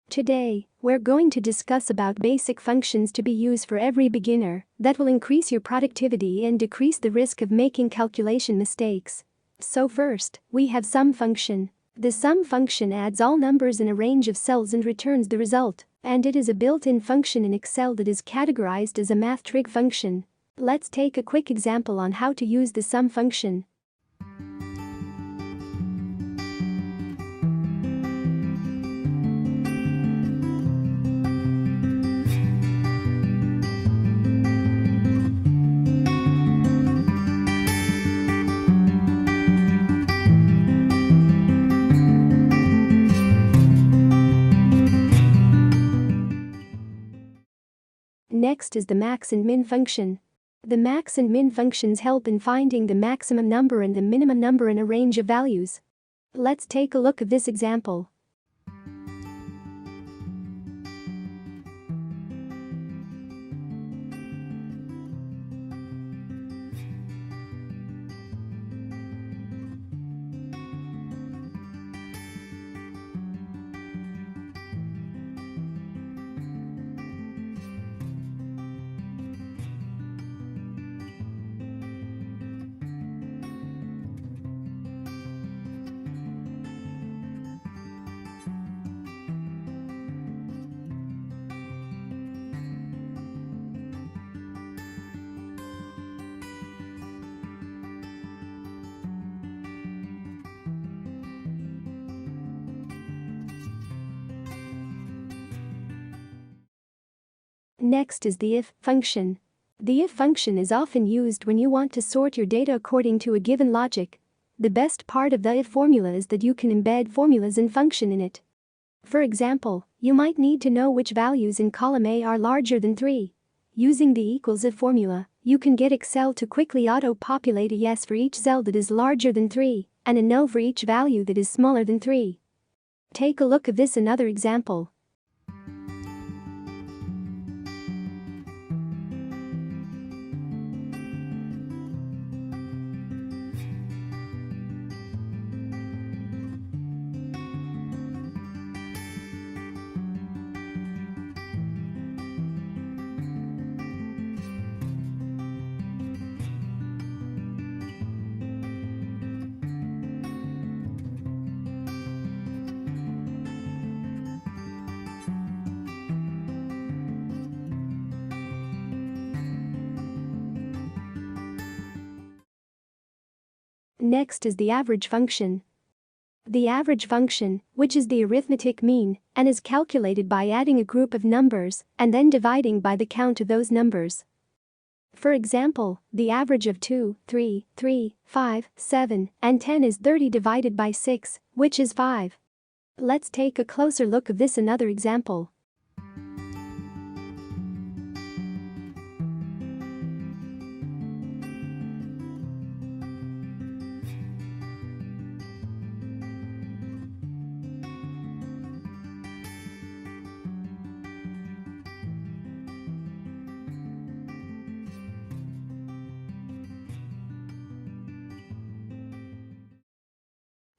Today, we're going to discuss about basic functions to be used for every beginner that will increase your productivity and decrease the risk of making calculation mistakes. So first, we have sum function. The sum function adds all numbers in a range of cells and returns the result, and it is a built-in function in Excel that is categorized as a math trig function. Let's take a quick example on how to use the sum function. Next is the max and min function. The max and min functions help in finding the maximum number and the minimum number in a range of values. Let's take a look at this example. Next is the if function. The if function is often used when you want to sort your data according to a given logic. The best part of the if formula is that you can embed formulas and function in it. For example, you might need to know which values in column A are larger than 3. Using the equals if formula, you can get Excel to quickly auto-populate a yes for each cell that is larger than 3 and a no for each value that is smaller than 3. Take a look at this another example. Next is the average function. The average function, which is the arithmetic mean, and is calculated by adding a group of numbers and then dividing by the count of those numbers. For example, the average of 2, 3, 3, 5, 7, and 10 is 30 divided by 6, which is 5. Let's take a closer look at this another example.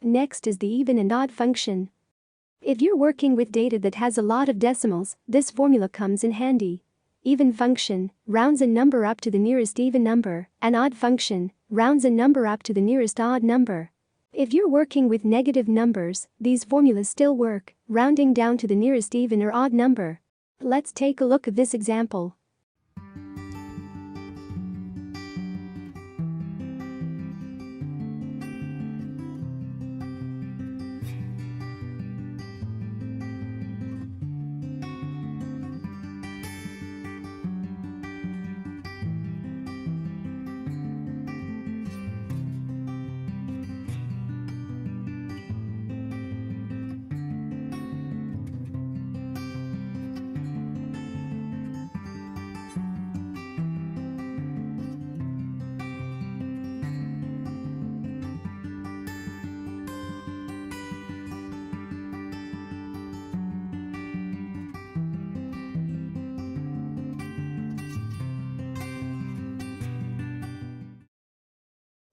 Next is the even and odd function. If you're working with data that has a lot of decimals, this formula comes in handy. Even function rounds a number up to the nearest even number, and odd function rounds a number up to the nearest odd number. If you're working with negative numbers, these formulas still work, rounding down to the nearest even or odd number. Let's take a look at this example.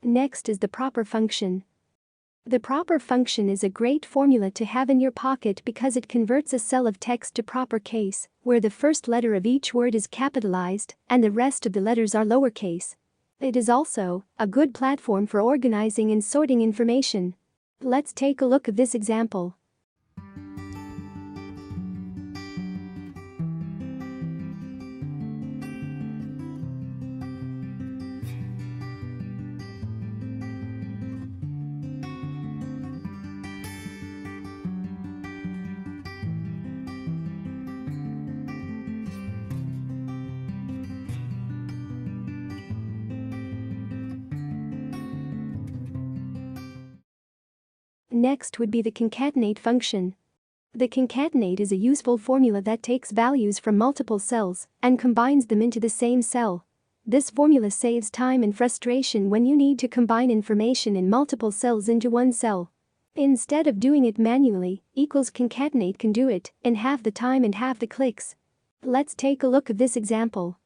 Next is the proper function. The proper function is a great formula to have in your pocket because it converts a cell of text to proper case, where the first letter of each word is capitalized and the rest of the letters are lowercase. It is also a good platform for organizing and sorting information. Let's take a look at this example. Next would be the concatenate function. The concatenate is a useful formula that takes values from multiple cells and combines them into the same cell. This formula saves time and frustration when you need to combine information in multiple cells into one cell. Instead of doing it manually, =concatenate can do it in half the time and half the clicks. Let's take a look at this example.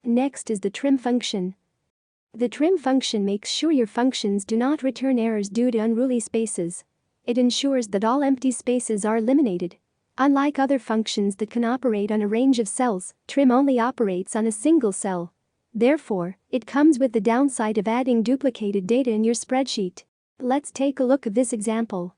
Next is the trim function. The trim function makes sure your functions do not return errors due to unruly spaces. It ensures that all empty spaces are eliminated. Unlike other functions that can operate on a range of cells, trim only operates on a single cell. Therefore, it comes with the downside of adding duplicated data in your spreadsheet. Let's take a look at this example.